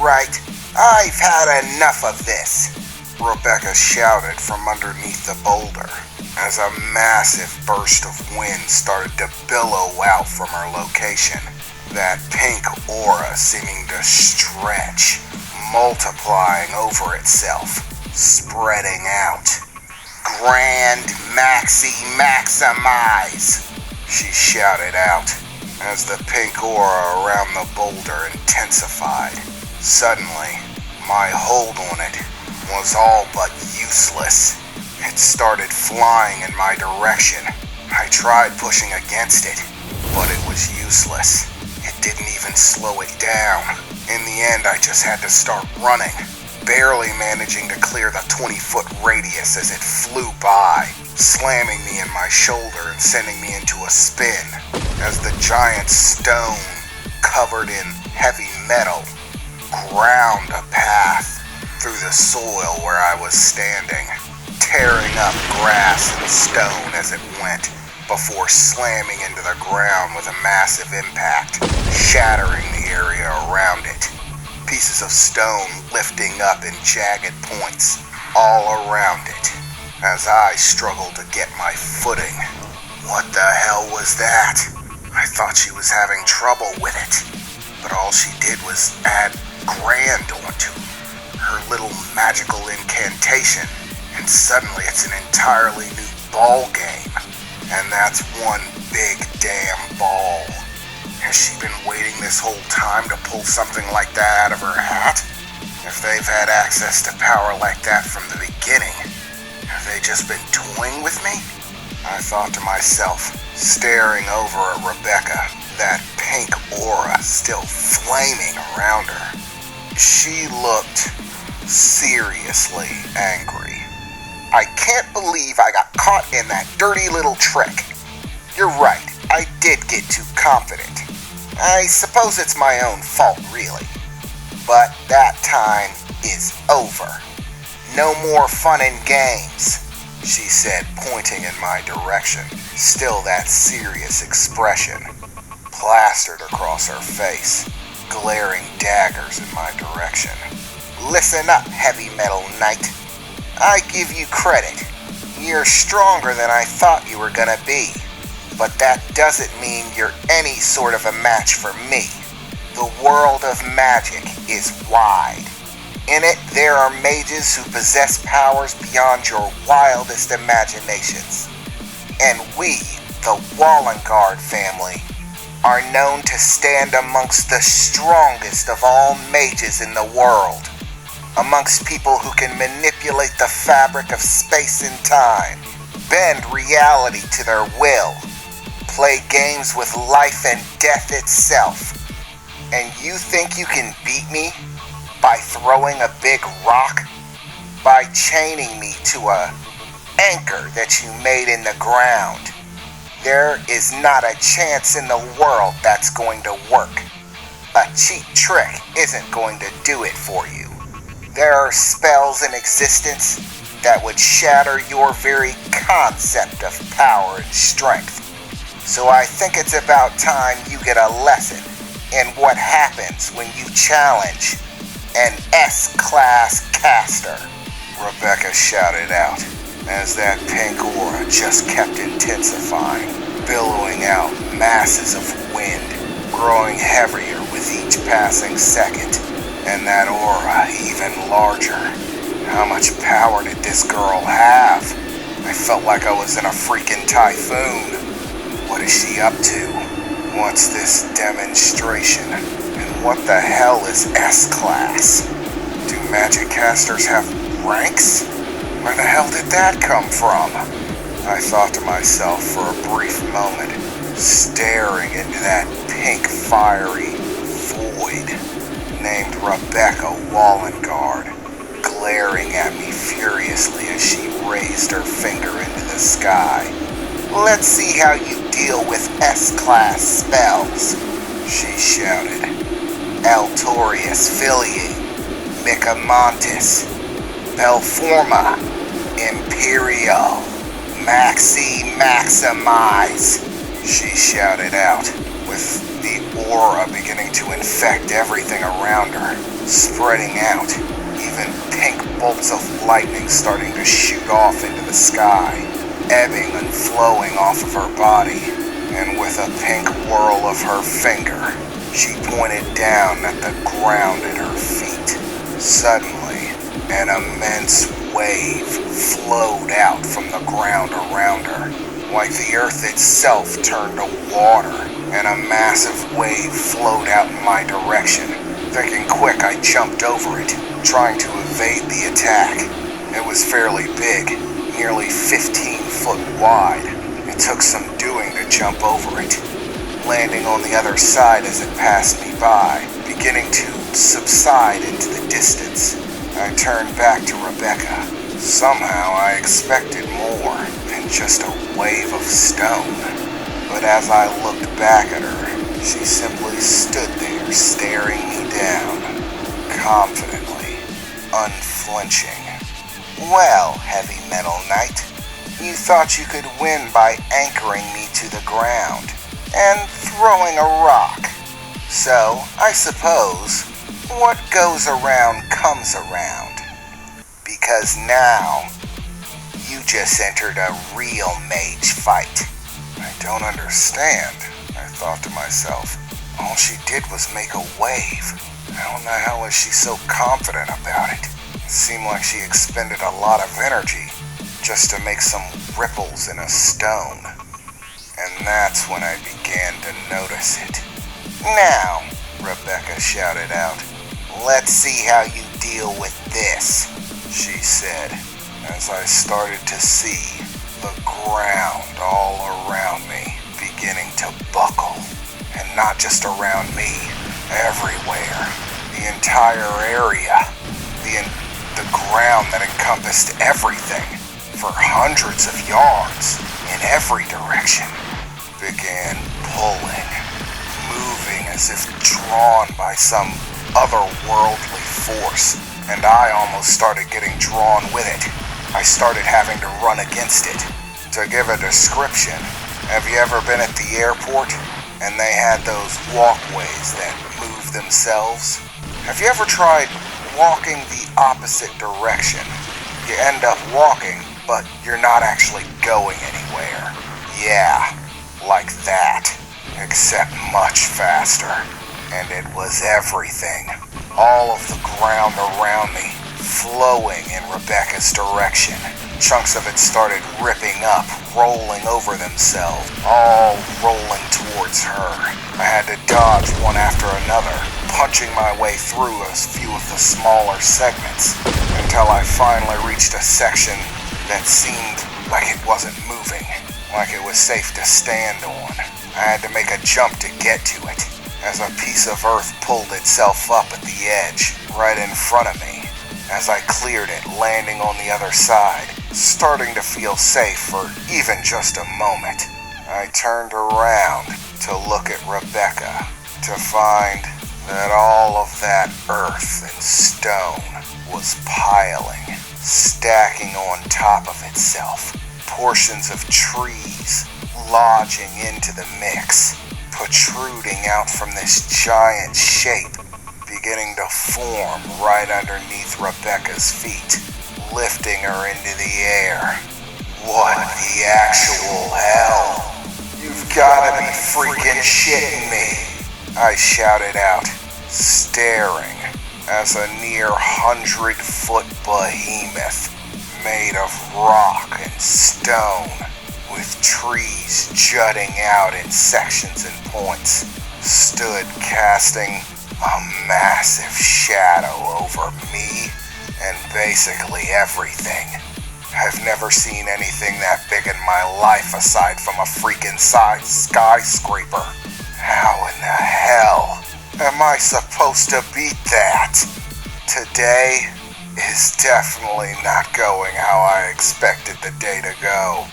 Alright, I've had enough of this, Rebecca shouted from underneath the boulder as a massive burst of wind started to billow out from her location, that pink aura seeming to stretch, multiplying over itself, spreading out. Grand Maxi Maximize, she shouted out as the pink aura around the boulder intensified. Suddenly, my hold on it was all but useless. It started flying in my direction. I tried pushing against it, but it was useless. It didn't even slow it down. In the end, I just had to start running, barely managing to clear the 20-foot radius as it flew by, slamming me in my shoulder and sending me into a spin as the giant stone, covered in heavy metal, ground a path through the soil where I was standing, tearing up grass and stone as it went, before slamming into the ground with a massive impact, shattering the area around it. Pieces of stone lifting up in jagged points all around it as I struggled to get my footing. What the hell was that? I thought she was having trouble with it, but all she did was add grand onto her little magical incantation, and suddenly it's an entirely new ball game, and that's one big damn ball. Has she been waiting this whole time to pull something like that out of her hat? If they've had access to power like that from the beginning, have they just been toying with me? I thought to myself, staring over at Rebecca, that pink aura still flaming around her. She looked seriously angry. I can't believe I got caught in that dirty little trick. You're right, I did get too confident. I suppose it's my own fault, really. But that time is over. No more fun and games, she said, pointing in my direction, still that serious expression plastered across her face, glaring daggers in my direction. Listen up, heavy metal knight. I give you credit. You're stronger than I thought you were gonna be. But that doesn't mean you're any sort of a match for me. The world of magic is wide. In it, there are mages who possess powers beyond your wildest imaginations. And we, the Wallengard family, are known to stand amongst the strongest of all mages in the world. Amongst people who can manipulate the fabric of space and time, bend reality to their will, play games with life and death itself. And you think you can beat me by throwing a big rock? By chaining me to a anchor that you made in the ground? There is not a chance in the world that's going to work. A cheap trick isn't going to do it for you. There are spells in existence that would shatter your very concept of power and strength. So I think it's about time you get a lesson in what happens when you challenge an S-class caster, Rebecca shouted out as that pink aura just kept intensifying, billowing out masses of wind, growing heavier with each passing second, and that aura even larger. How much power did this girl have? I felt like I was in a freaking typhoon. What is she up to? What's this demonstration? And what the hell is S-Class? Do magic casters have ranks? Where the hell did that come from? I thought to myself for a brief moment, staring into that pink fiery void named Rebecca Wallengard, glaring at me furiously as she raised her finger into the sky. Let's see how you deal with S-Class spells, she shouted. Altorius Filiae, Micamontis, Belforma, Imperial, Maxi Maximize, she shouted out, with the aura beginning to infect everything around her, spreading out, even pink bolts of lightning starting to shoot off into the sky, ebbing and flowing off of her body, and with a pink whirl of her finger, she pointed down at the ground at her feet. Suddenly, an immense wave flowed out from the ground around her, like the earth itself turned to water, and a massive wave flowed out in my direction. Thinking quick, I jumped over it, trying to evade the attack. It was fairly big, nearly 15 foot wide. It took some doing to jump over it, landing on the other side as it passed me by, beginning to subside into the distance. I turned back to Rebecca. Somehow I expected more than just a wave of stone. But as I looked back at her, she simply stood there staring me down, confidently, unflinching. Well, Heavy Metal Knight, you thought you could win by anchoring me to the ground and throwing a rock. So, I suppose, what goes around comes around. Because now, you just entered a real mage fight. I don't understand, I thought to myself. All she did was make a wave. How in the hell is she so confident about it? It seemed like she expended a lot of energy just to make some ripples in a stone. And that's when I began to notice it. Now, Rebecca shouted out, let's see how you deal with this, she said, as I started to see the ground all around me beginning to buckle. And not just around me, everywhere. The entire area. The ground that encompassed everything for hundreds of yards in every direction began pulling, moving as if drawn by some otherworldly force, and I almost started getting drawn with it. I started having to run against it. To give a description, have you ever been at the airport and they had those walkways that move themselves? Have you ever tried walking the opposite direction? You end up walking, but you're not actually going anywhere. Yeah, like that, except much faster. And it was everything. All of the ground around me flowing in Rebecca's direction. Chunks of it started ripping up, rolling over themselves, all rolling towards her. I had to dodge one after another, punching my way through a few of the smaller segments, until I finally reached a section that seemed like it wasn't moving, like it was safe to stand on. I had to make a jump to get to it, as a piece of earth pulled itself up at the edge, right in front of me. As I cleared it, landing on the other side, starting to feel safe for even just a moment, I turned around to look at Rebecca, to find that all of that earth and stone was piling, stacking on top of itself, portions of trees lodging into the mix, protruding out from this giant shape, beginning to form right underneath Rebecca's feet, lifting her into the air. What the actual hell? You've gotta be freaking shitting me, I shouted out, staring as a near 100-foot behemoth made of rock and stone, with trees jutting out in sections and points, stood casting a massive shadow over me and basically everything. I've never seen anything that big in my life aside from a freaking skyscraper. How in the hell am I supposed to beat that? Today is definitely not going how I expected the day to go.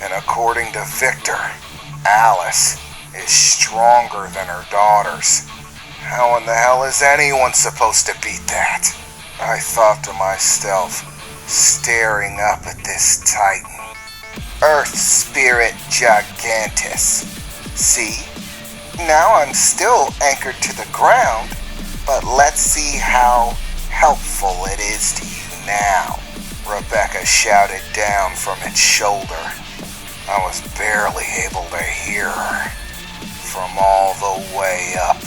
And according to Victor, Alice is stronger than her daughters. How in the hell is anyone supposed to beat that? I thought to myself, staring up at this titan. Earth Spirit Gigantus. See? Now I'm still anchored to the ground, but let's see how powerful it is to you now," Rebecca shouted down from its shoulder. I was barely able to hear her from all the way up